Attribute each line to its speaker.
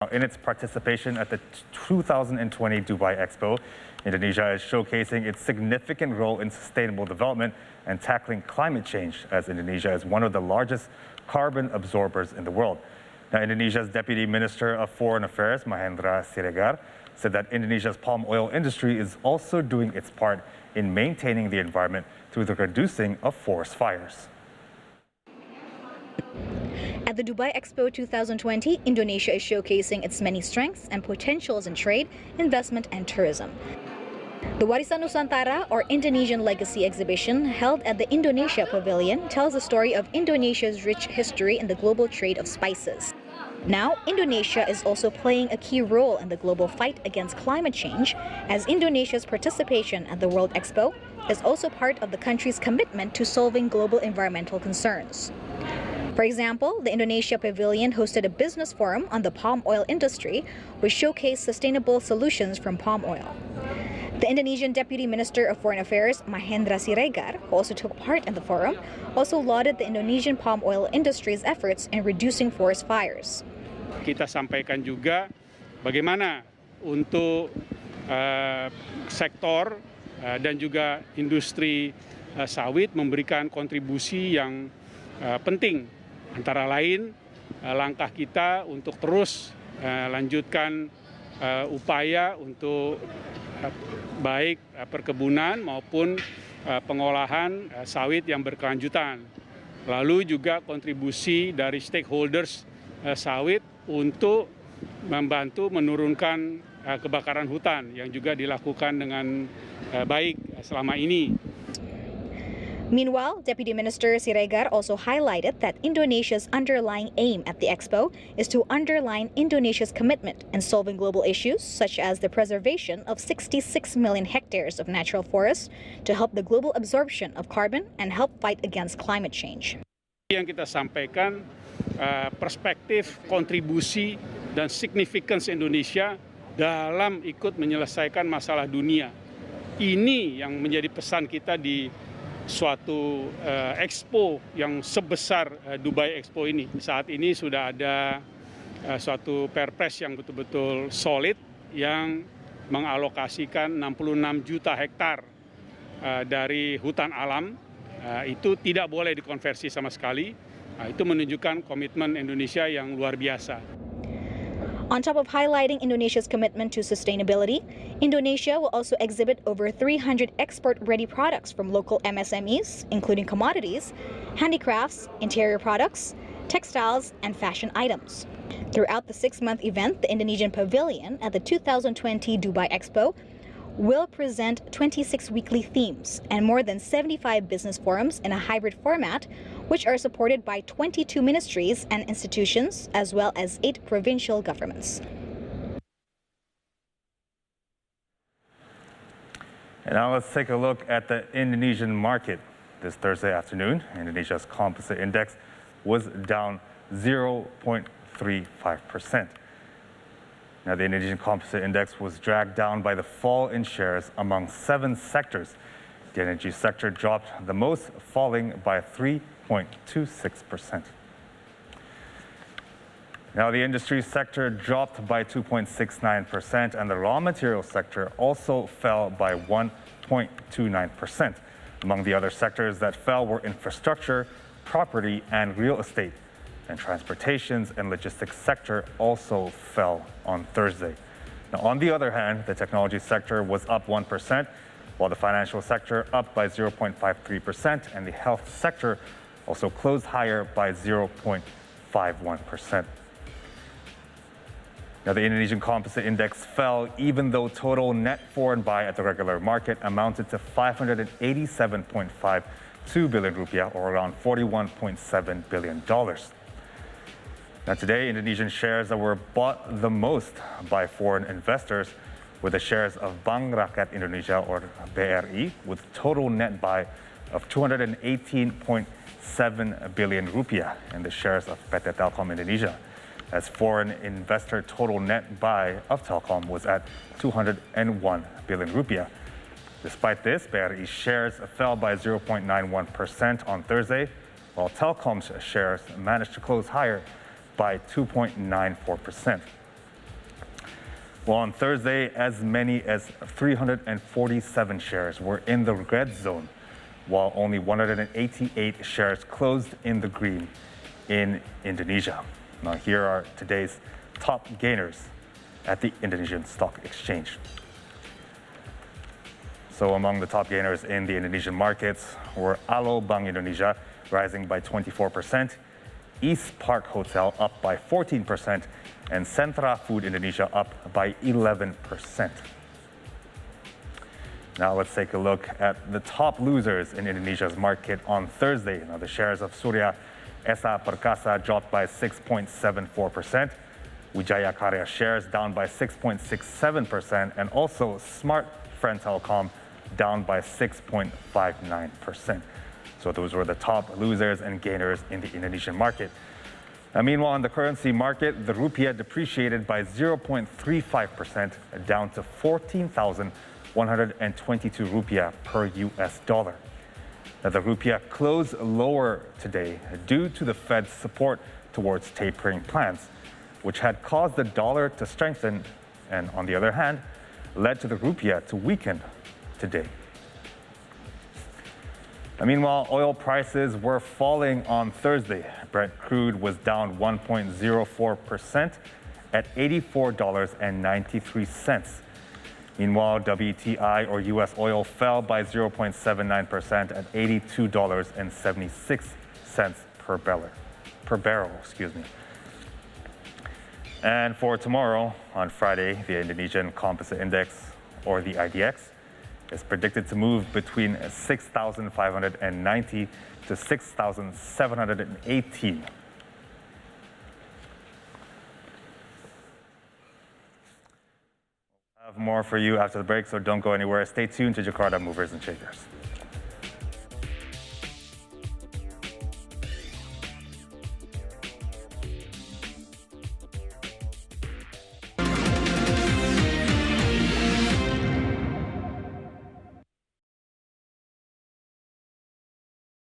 Speaker 1: In its participation at the 2020 Dubai Expo, Indonesia is showcasing its significant role in sustainable development and tackling climate change, as Indonesia is one of the largest carbon absorbers in the world. Now, Indonesia's Deputy Minister of Foreign Affairs, Mahendra Siregar, said that Indonesia's palm oil industry is also doing its part in maintaining the environment through the reducing of forest fires.
Speaker 2: At the Dubai Expo 2020, Indonesia is showcasing its many strengths and potentials in trade, investment and tourism. The Warisan Nusantara, or Indonesian Legacy exhibition, held at the Indonesia Pavilion, tells the story of Indonesia's rich history in the global trade of spices. Now, Indonesia is also playing a key role in the global fight against climate change, as Indonesia's participation at the World Expo is also part of the country's commitment to solving global environmental concerns. For example, the Indonesia Pavilion hosted a business forum on the palm oil industry, which showcased sustainable solutions from palm oil. The Indonesian Deputy Minister of Foreign Affairs, Mahendra Siregar, who also took part in the forum, also lauded the Indonesian palm oil industry's efforts in reducing forest fires.
Speaker 3: Kita sampaikan juga bagaimana untuk sektor dan juga industri sawit memberikan kontribusi yang penting. Antara lain, langkah kita untuk terus lanjutkan upaya untuk baik perkebunan maupun pengolahan sawit yang berkelanjutan. Lalu juga kontribusi dari stakeholders sawit untuk membantu menurunkan kebakaran hutan yang juga dilakukan dengan baik selama ini.
Speaker 2: Meanwhile, Deputy Minister Siregar also highlighted that Indonesia's underlying aim at the Expo is to underline Indonesia's commitment in solving global issues, such as the preservation of 66 million hectares of natural forests to help the global absorption of carbon and help fight against climate change.
Speaker 3: Yang kita sampaikan perspektif, kontribusi, dan significance Indonesia dalam ikut menyelesaikan masalah dunia. Ini yang menjadi pesan kita di suatu expo yang sebesar Dubai Expo ini. Saat ini sudah ada suatu perpres yang betul-betul solid yang mengalokasikan 66 juta hektar dari hutan alam. Itu tidak boleh dikonversi sama sekali. Itu menunjukkan komitmen Indonesia yang luar biasa.
Speaker 2: On top of highlighting Indonesia's commitment to sustainability, Indonesia will also exhibit over 300 export-ready products from local MSMEs, including commodities, handicrafts, interior products, textiles, and fashion items. Throughout the 6-month event, the Indonesian Pavilion at the 2020 Dubai Expo will present 26 weekly themes and more than 75 business forums in a hybrid format, which are supported by 22 ministries and institutions, as well as 8 provincial governments.
Speaker 1: And now let's take a look at the Indonesian market. This Thursday afternoon, Indonesia's composite index was down 0.35%. Now, the Indonesian Composite Index was dragged down by the fall in shares among 7 sectors. The energy sector dropped the most, falling by 3.26%. Now, the industry sector dropped by 2.69%, and the raw material sector also fell by 1.29%. Among the other sectors that fell were infrastructure, property, and real estate. And transportations and logistics sector also fell on Thursday. Now, on the other hand, the technology sector was up 1%, while the financial sector up by 0.53%, and the health sector also closed higher by 0.51%. Now, the Indonesian Composite Index fell even though total net foreign buy at the regular market amounted to 587.52 billion rupiah, or around $41.7 billion. Now, today, Indonesian shares that were bought the most by foreign investors were the shares of Bank Rakyat Indonesia, or BRI, with total net buy of 218.7 billion rupiah, and the shares of PT Telkom Indonesia, as foreign investor total net buy of Telkom was at 201 billion rupiah. Despite this, BRI shares fell by 0.91% on Thursday, while Telkom's shares managed to close higher by 2.94%. Well, on Thursday, as many as 347 shares were in the red zone, while only 188 shares closed in the green in Indonesia. Now, here are today's top gainers at the Indonesian Stock Exchange. So among the top gainers in the Indonesian markets were Alo Bank Indonesia, rising by 24%, East Park Hotel up by 14%, and Sentra Food Indonesia up by 11%. Now let's take a look at the top losers in Indonesia's market on Thursday. Now the shares of Surya Esa Perkasa dropped by 6.74%, Wijaya Karya shares down by 6.67%, and also Smart Friend Telecom down by 6.59%. So those were the top losers and gainers in the Indonesian market. Now, meanwhile, in the currency market, the rupiah depreciated by 0.35%, down to 14,122 rupiah per US dollar. Now, the rupiah closed lower today due to the Fed's support towards tapering plans, which had caused the dollar to strengthen and, on the other hand, led to the rupiah to weaken today. Now, meanwhile, oil prices were falling on Thursday. Brent crude was down 1.04% at $84.93. Meanwhile, WTI or U.S. oil fell by 0.79% at $82.76 per barrel. And for tomorrow, on Friday, the Indonesian Composite Index, or the IDX, is predicted to move between 6,590 to 6,718. I'll have more for you after the break, so don't go anywhere. Stay tuned to Jakarta Movers and Shakers.